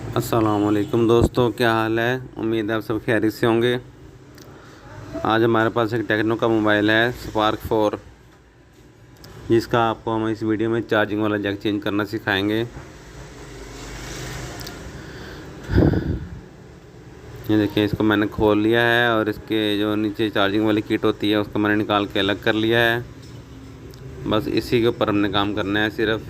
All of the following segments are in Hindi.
अस्सलामुअलैकुम दोस्तों, क्या हाल है। उम्मीद है आप सब खैरियत से होंगे। आज हमारे पास एक टेक्नो का मोबाइल है स्पार्क 4, जिसका आपको हम इस वीडियो में चार्जिंग वाला जैक चेंज करना सिखाएंगे। ये देखिए, इसको मैंने खोल लिया है और इसके जो नीचे चार्जिंग वाली किट होती है उसको मैंने निकाल के अलग कर लिया है। बस इसी के ऊपर हमने काम करना है सिर्फ।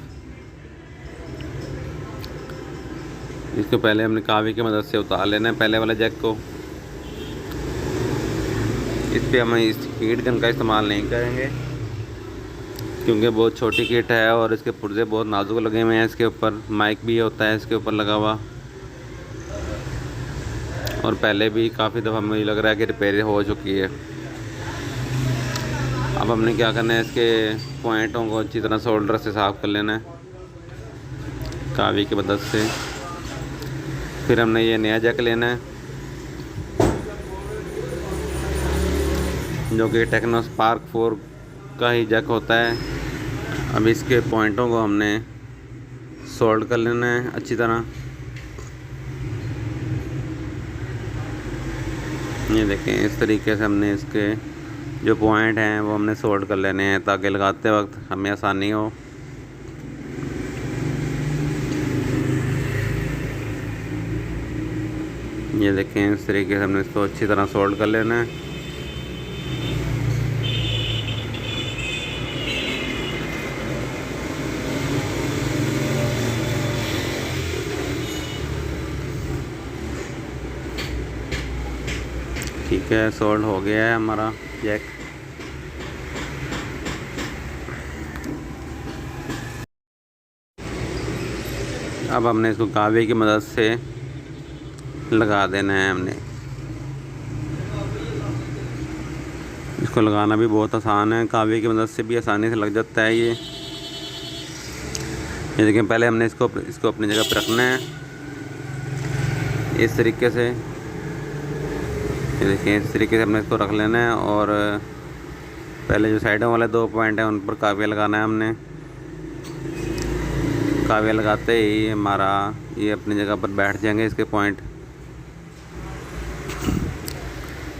इसको पहले हमने कावी की मदद से उतार लेना है, पहले वाला जैक को। इस पर हम इस हीट गन का इस्तेमाल नहीं करेंगे क्योंकि बहुत छोटी किट है और इसके पुर्जे बहुत नाजुक लगे हुए हैं। इसके ऊपर माइक भी होता है इसके ऊपर लगा हुआ, और पहले भी काफ़ी दफ़ा मुझे लग रहा है कि रिपेयर हो चुकी है। अब हमने क्या करना है, इसके पॉइंटों को अच्छी तरह सोल्डर से साफ़ कर लेना है कावी की मदद से। फिर हमने ये नया जैक लेना है जो कि टेक्नो स्पार्क 4 का ही जैक होता है। अब इसके पॉइंटों को हमने सोल्ड कर लेना है अच्छी तरह। ये देखें, इस तरीके से हमने इसके जो पॉइंट हैं वो हमने सोल्ड कर लेने हैं ताकि लगाते वक्त हमें आसानी हो। ये देखें, इस तरीके से हमने इसको अच्छी तरह सोल्ड कर लेना है। ठीक है, सोल्ड हो गया है हमारा जैक। अब हमने इसको कावे की मदद से लगा देना है। हमने इसको लगाना भी बहुत आसान है, कावे की मदद से भी आसानी से लग जाता है ये देखिए, पहले हमने इसको अपनी जगह पर रखना है इस तरीके से। ये देखिए, इस तरीके से हमने इसको रख लेना है और पहले जो साइडों वाले 2 पॉइंट हैं उन पर काविया लगाना है हमने। काविया लगाते ही हमारा ये अपनी जगह पर बैठ जाएंगे इसके पॉइंट।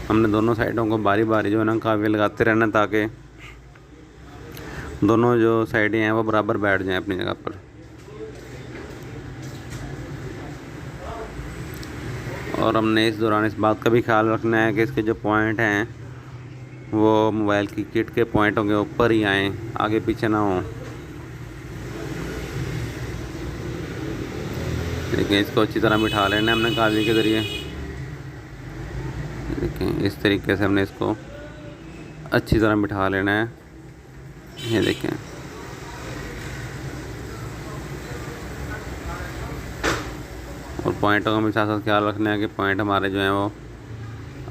हमने दोनों साइडों को बारी बारी जो है ना काविया लगाते रहना ताकि दोनों जो साइडें हैं वो बराबर बैठ जाएं अपनी जगह पर। और हमने इस दौरान इस बात का भी ख्याल रखना है कि इसके जो पॉइंट हैं वो मोबाइल की किट के पॉइंटों के ऊपर ही आएँ, आगे पीछे ना हो। देखिए, इसको अच्छी तरह बिठा लेना है हमने कावी के ज़रिए। देखिए, इस तरीके से हमने इसको अच्छी तरह बिठा लेना है। ये देखें, और पॉइंटों का भी साथ साथ ख्याल रखना है कि पॉइंट हमारे जो हैं वो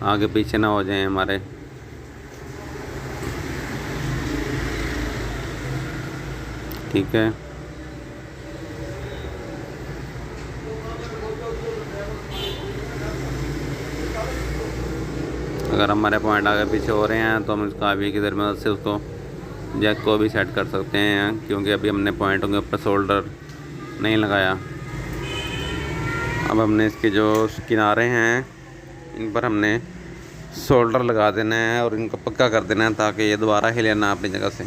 आगे पीछे ना हो जाएं हमारे। ठीक है, अगर हमारे पॉइंट आगे पीछे हो रहे हैं तो हम इसको कावी की मदद से उसको जैक को भी सेट कर सकते हैं, क्योंकि अभी हमने पॉइंटों के ऊपर सोल्डर नहीं लगाया। अब हमने इसके जो किनारे हैं इन पर हमने सोल्डर लगा देना है और इनको पक्का कर देना है ताकि ये दोबारा हिले ना अपनी जगह से।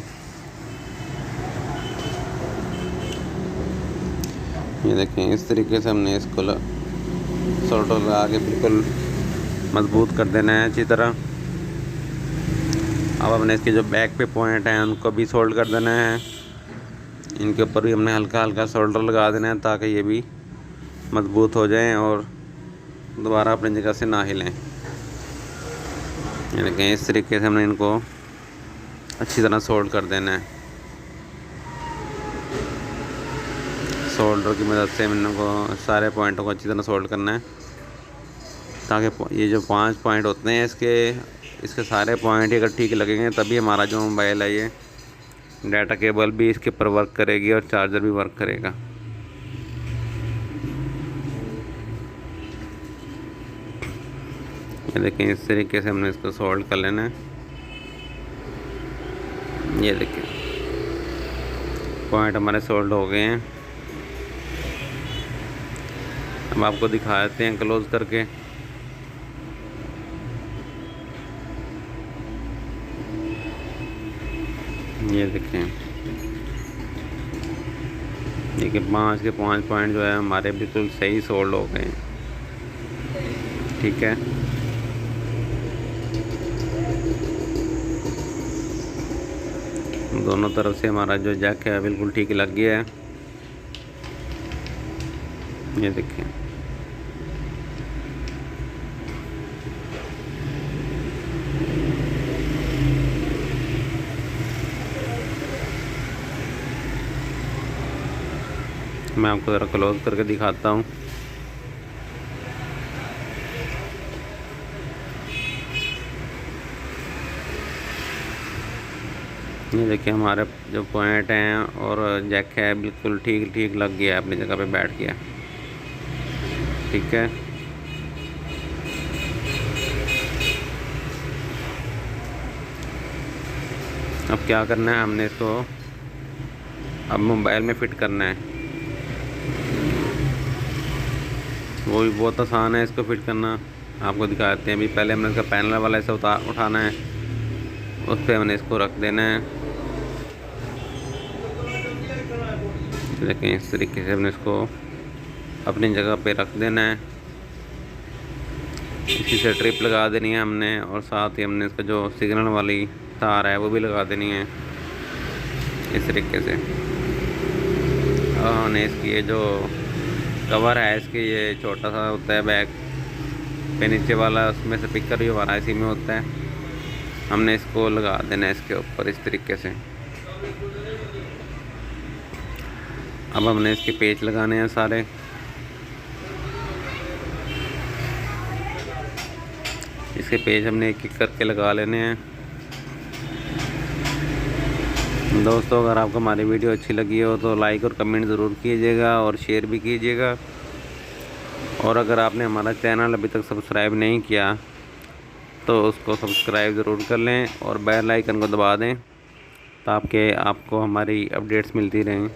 ये देखें, इस तरीके से हमने इसको सोल्डर लगा के बिल्कुल मजबूत कर देना है अच्छी तरह। अब हमने इसके जो बैक पे पॉइंट हैं उनको भी सोल्ड कर देना है। इनके ऊपर भी हमने हल्का हल्का सोल्डर लगा देना है ताकि ये भी मजबूत हो जाएं और दोबारा अपनी जगह से ना हिलें। ये देखें, इस तरीके से हमने इनको अच्छी तरह सोल्ड कर देना है। सोल्डर की मदद से मैंने को सारे पॉइंटों को अच्छी तरह सोल्ड करना है ताकि ये जो 5 पॉइंट होते हैं इसके सारे पॉइंट अगर ठीक लगेंगे तभी हमारा जो मोबाइल है ये डाटा केबल भी इसके ऊपर वर्क करेगी और चार्जर भी वर्क करेगा। ये देखें, इस तरीके से हमने इसको सोल्ड कर लेना है। ये देखें, पॉइंट हमारे सोल्ड हो गए हैं। हम आपको दिखा देते हैं क्लोज करके। ये देखें, देखिए 5 के 5 पॉइंट जो है हमारे बिल्कुल सही सोल्ड हो गए। ठीक है, दोनों तरफ से हमारा जो जैक है बिल्कुल ठीक लग गया है। ये देखिए, मैं आपको ज़रा क्लोज करके दिखाता हूँ। ये देखिए, हमारे जो पॉइंट हैं और जैक है बिल्कुल ठीक लग गया, अपनी जगह पे बैठ गया। ठीक है, अब क्या करना है, हमने इसको अब मोबाइल में फ़िट करना है। वो भी बहुत आसान है इसको फिट करना, आपको दिखाते हैं। अभी पहले हमने इसका पैनल वाला ऐसा उठाना है, उस पर हमने इसको रख देना है। देखें, इस तरीके से हमने इसको अपनी जगह पे रख देना है। इसी से ट्रिप लगा देनी है हमने, और साथ ही हमने इसका जो सिग्नल वाली तार है वो भी लगा देनी है इस तरीके से। और हमने इसकी ये जो कवर है, इसके ये छोटा सा होता है बैक पे नीचे वाला, उसमें से पिकर भी हमारा इसी में होता है। हमने इसको लगा देना है इसके ऊपर इस तरीके से। अब हमने इसके पेच लगाने हैं सारे। इसके पेच हमने एक एक करके लगा लेने हैं। दोस्तों, अगर आपको हमारी वीडियो अच्छी लगी हो तो लाइक और कमेंट ज़रूर कीजिएगा और शेयर भी कीजिएगा। और अगर आपने हमारा चैनल अभी तक सब्सक्राइब नहीं किया तो उसको सब्सक्राइब ज़रूर कर लें और बेल आइकन को दबा दें, ताकि आपको हमारी अपडेट्स मिलती रहें।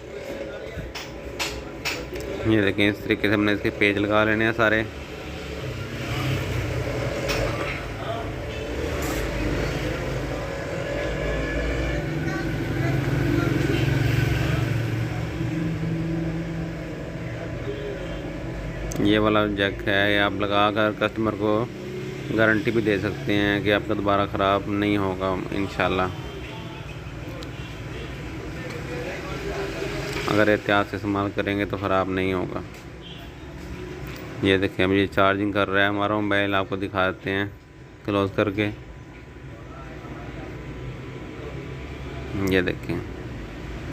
ये देखें, इस तरीके से हमने इसके पेज लगा लेने हैं सारे। ये वाला जैक है, ये आप लगा कर कस्टमर को गारंटी भी दे सकते हैं कि आपका दोबारा ख़राब नहीं होगा इंशाल्लाह, अगर एहतियात से इस्तेमाल करेंगे तो ख़राब नहीं होगा। ये देखें, अभी ये चार्जिंग कर रहा है हमारा मोबाइल, आपको दिखा देते हैं क्लोज करके। ये देखें,